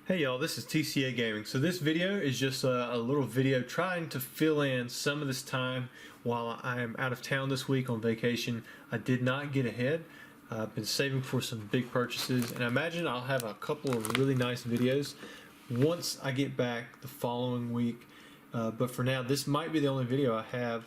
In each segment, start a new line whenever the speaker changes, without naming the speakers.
Hey y'all, this is TCA Gaming. So this video is just a little video trying to fill in some of this time while I am out of town this week on vacation. I did not get ahead. I've been saving for some big purchases, and I imagine I'll have a couple of really nice videos once I get back the following week. But for now, this might be the only video I have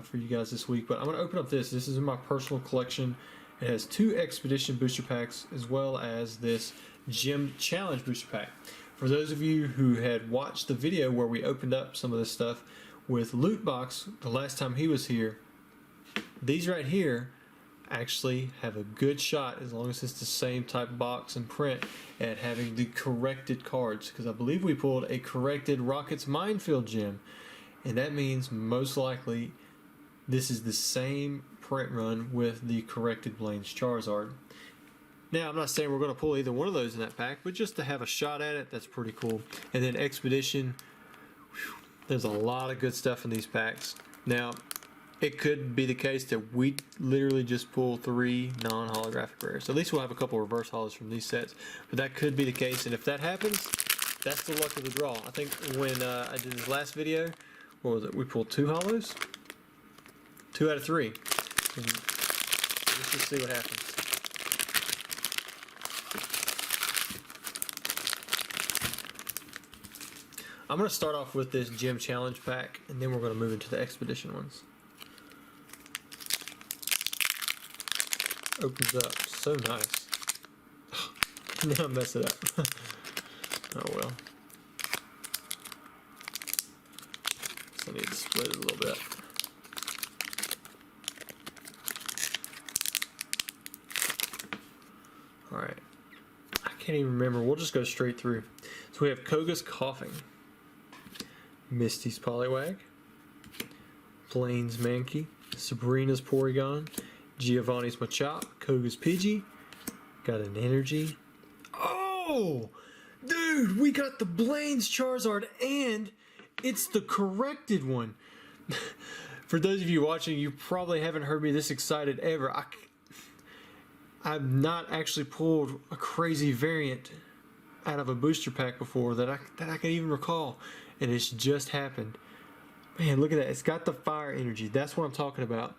for you guys this week. But I'm going to open up this. This is in my personal collection. It has 2 Expedition booster packs as well as this Gym Challenge booster pack. For those of you who had watched the video where we opened up some of this stuff with Loot Box the last time he was here, these right here actually have a good shot, as long as it's the same type box and print, at having the corrected cards, because I believe we pulled a corrected Rockets Minefield gem, and that means most likely this is the same print run with the corrected BLAINE's Charizard. Now, I'm not saying we're going to pull either one of those in that pack, but just to have a shot at it, that's pretty cool. And then Expedition, whew, there's a lot of good stuff in these packs. Now, it could be the case that we literally just pull 3 non-holographic rares. So at least we'll have a couple reverse holos from these sets, but that could be the case. And if that happens, that's the luck of the draw. I think when I did this last video, what was it? We pulled 2 holos, 2 out of 3. And let's just see what happens. I'm going to start off with this Gym Challenge pack, and then we're going to move into the Expedition ones. Opens up so nice. Now I mess it up. Oh well. So I need to split it a little bit. Alright. I can't even remember. We'll just go straight through. So we have Koga's Coughing, Misty's Poliwag, BLAINE's Mankey, Sabrina's Porygon, Giovanni's Machop, Koga's Pidgey, got an Energy. Oh! Dude, we got the BLAINE's Charizard, and it's the corrected one. For those of you watching, you probably haven't heard me this excited ever. I've not actually pulled a crazy variant out of a booster pack before that I can even recall, and it's just happened. Man, look at that. It's got the fire energy. That's what I'm talking about.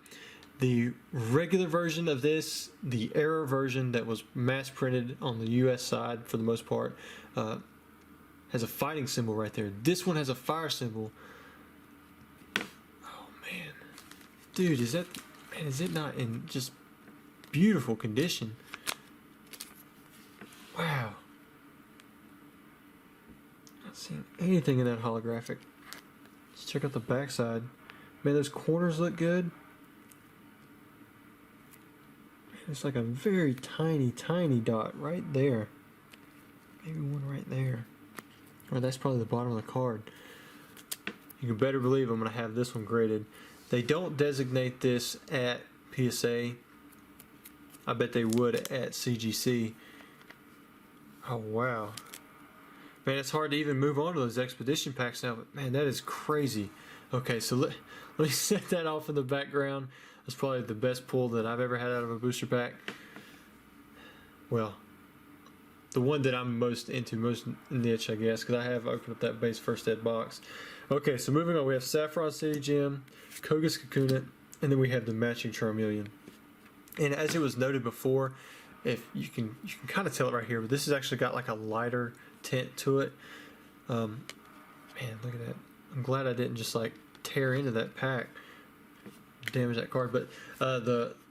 The regular version of this, the error version that was mass printed on the US side for the most part, has a fighting symbol right there. This one has a fire symbol. Oh man, dude, is it not in just beautiful condition? Wow. Not seeing anything in that holographic. Let's check out the backside. Man, those corners look good. It's like a very tiny dot right there. Maybe one right there. Or that's probably the bottom of the card. You can better believe I'm going to have this one graded. They don't designate this at PSA. I bet they would at CGC. Oh wow. Man, it's hard to even move on to those Expedition packs now, but man, that is crazy. Okay, so let me set that off in the background. That's probably the best pull that I've ever had out of a booster pack. Well, the one that I'm most into, most niche, I guess, because I have opened up that base first ed box. Okay, so moving on, we have Saffron City Gym, Koga's Kakuna, and then we have the matching Charmeleon. And as it was noted before, if you can kind of tell it right here, but this has actually got like a lighter tint to it. Man, look at that. I'm glad I didn't just like tear into that pack, damage that card. But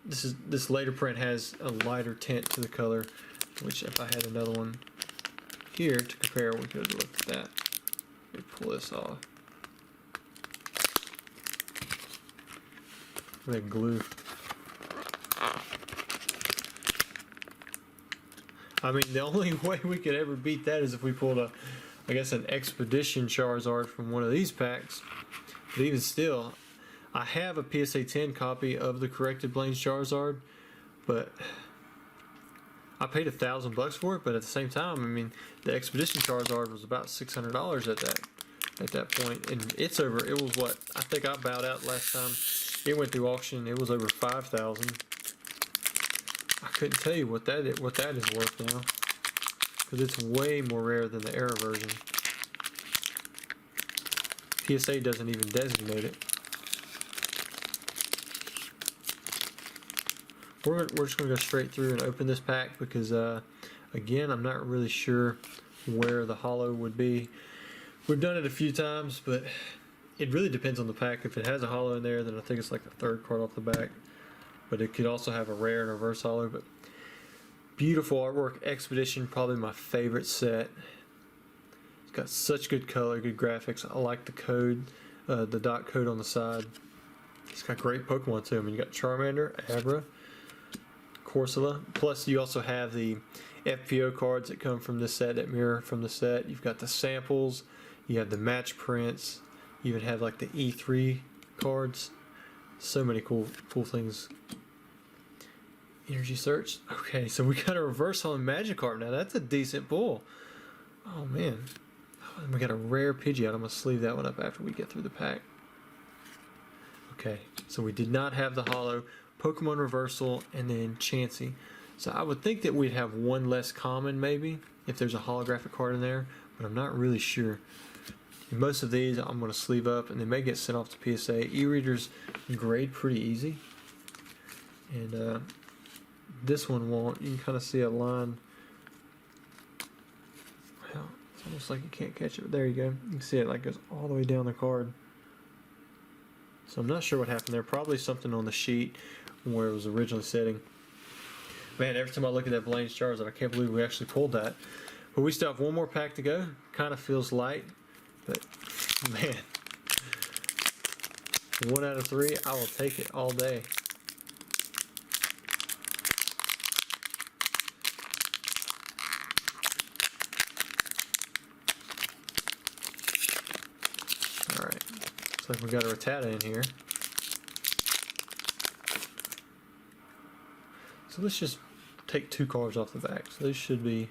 this later print has a lighter tint to the color, which if I had another one here to compare, we could have looked at that. Let me pull this off. That glue. I mean, the only way we could ever beat that is if we pulled I guess an Expedition Charizard from one of these packs. But even still, I have a PSA 10 copy of the corrected BLAINE's Charizard, but I paid $1,000 for it. But at the same time, I mean, the Expedition Charizard was about $600 at that point, and it's over. It was what I think I bowed out last time it went through auction. It was over $5,000. I couldn't tell you what that is worth now, but it's way more rare than the Era version. PSA doesn't even designate it. We're just going to go straight through and open this pack because, again, I'm not really sure where the holo would be. We've done it a few times, but it really depends on the pack. If it has a holo in there, then I think it's like the third card off the back. But it could also have a rare and a reverse holo. But beautiful artwork. Expedition, probably my favorite set. It's got such good color, good graphics. I like the code, the dot code on the side. It's got great Pokemon too. I mean, you got Charmander, Abra, Corsola. Plus, you also have the FPO cards that come from this set, that mirror from the set. You've got the samples. You have the match prints. You even have like the E3 cards. So many cool things. Energy search. Okay, so we got a reverse holo Magikarp now. That's a decent pull. Oh man. Oh, and we got a rare Pidgeot. I'm gonna sleeve that one up after we get through the pack. Okay, so we did not have the holo, Pokemon Reversal, and then Chansey. So I would think that we'd have one less common maybe if there's a holographic card in there, but I'm not really sure. And most of these I'm going to sleeve up and they may get sent off to PSA. E-readers grade pretty easy. And this one won't. You can kind of see a line. Well, it's almost like you can't catch it. There you go. You can see it like goes all the way down the card. So I'm not sure what happened there. Probably something on the sheet where it was originally sitting. Man, every time I look at that BLAINE Charizard, I can't believe we actually pulled that. But we still have one more pack to go. Kind of feels light, but man, 1 out of 3, I will take it all day. All right, looks like we got a Rattata in here. So let's just take 2 cards off the back. So these should be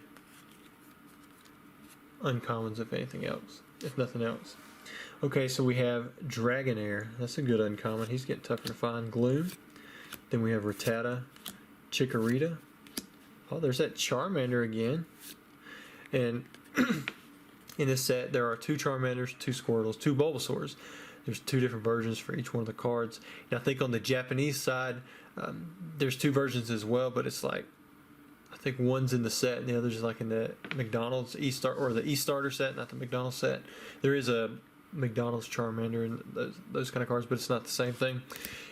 uncommons if anything else, if nothing else. Okay, so we have Dragonair. That's a good uncommon. He's getting tougher to find. Gloom. Then we have Rattata, Chikorita. Oh, there's that Charmander again. And in this set, there are 2 Charmanders, 2 Squirtles, 2 Bulbasaurs. There's 2 different versions for each one of the cards. And I think on the Japanese side, there's 2 versions as well, but it's like, I think one's in the set and the other's like in the McDonald's E-Star, or the E-Starter set, not the McDonald's set. There is a McDonald's Charmander and those kind of cards, but it's not the same thing.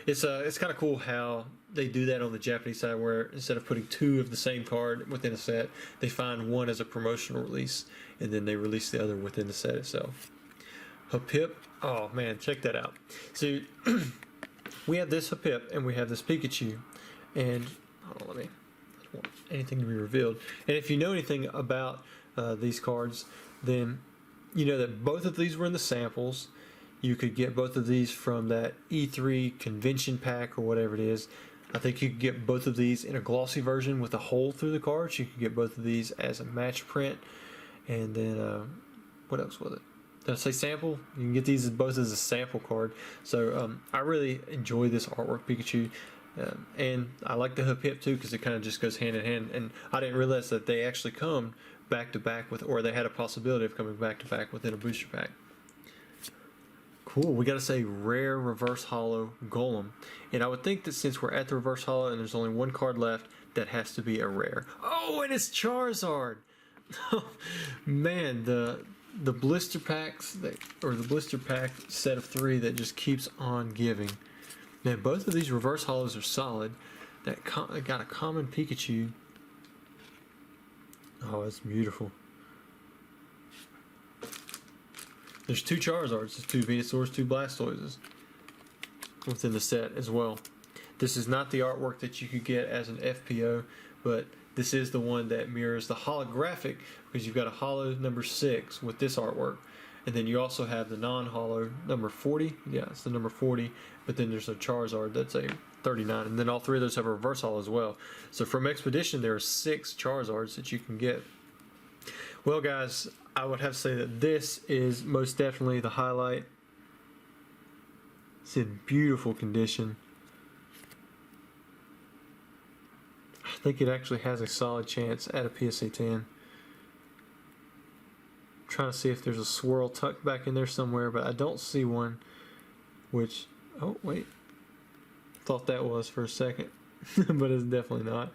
It's kind of cool how they do that on the Japanese side, where instead of putting 2 of the same card within a set, they find one as a promotional release and then they release the other within the set itself. Hapip. Oh man, check that out. So we have this Hapip and we have this Pikachu, and hold on, I don't want anything to be revealed. And if you know anything about these cards, then you know that both of these were in the samples. You could get both of these from that E3 convention pack or whatever it is. I think you could get both of these in a glossy version with a hole through the cards. You could get both of these as a match print. And then, what else was it? Did I say sample? You can get these both as a sample card. So I really enjoy this artwork Pikachu. And I like the Hip too, because it kind of just goes hand in hand. And I didn't realize that they actually come back to back with, or they had a possibility of coming back to back within a booster pack. Cool. We got to say rare reverse holo Golem. And I would think that since we're at the reverse holo and there's only 1 card left, that has to be a rare. Oh, and it's Charizard. Man, the blister packs or the blister pack set of 3 that just keeps on giving. Man, both of these reverse holos are solid. That got a common Pikachu. Oh, that's beautiful. There's 2 Charizards, there's 2 Venusaurs, 2 Blastoises within the set as well. This is not the artwork that you could get as an FPO, but this is the one that mirrors the holographic, because you've got a holo number 6 with this artwork. And then you also have the non-holo number 40. Yeah, it's the number 40. But then there's a Charizard that's a 39. And then all 3 of those have a reverse holo as well. So from Expedition, there are 6 Charizards that you can get. Well, guys, I would have to say that this is most definitely the highlight. It's in beautiful condition. I think it actually has a solid chance at a PSA 10. trying to see if there's a swirl tucked back in there somewhere, but I don't see one. Which, oh wait, thought that was for a second, but it's definitely not.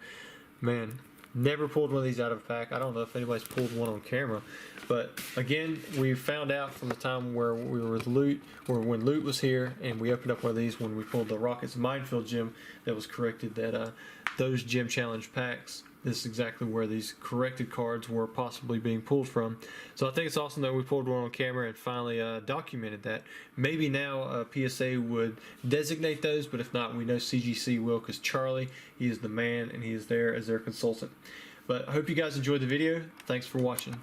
Man, never pulled one of these out of a pack. I don't know if anybody's pulled one on camera, but again, we found out from the time where we were with Loot, or when Loot was here, and we opened up one of these when we pulled the Rockets Minefield gem, that was corrected that those gem challenge packs, this is exactly where these corrected cards were possibly being pulled from. So I think it's awesome that we pulled one on camera and finally documented that. Maybe now PSA would designate those, but if not, we know CGC will, because Charlie, he is the man and he is there as their consultant. But I hope you guys enjoyed the video. Thanks for watching.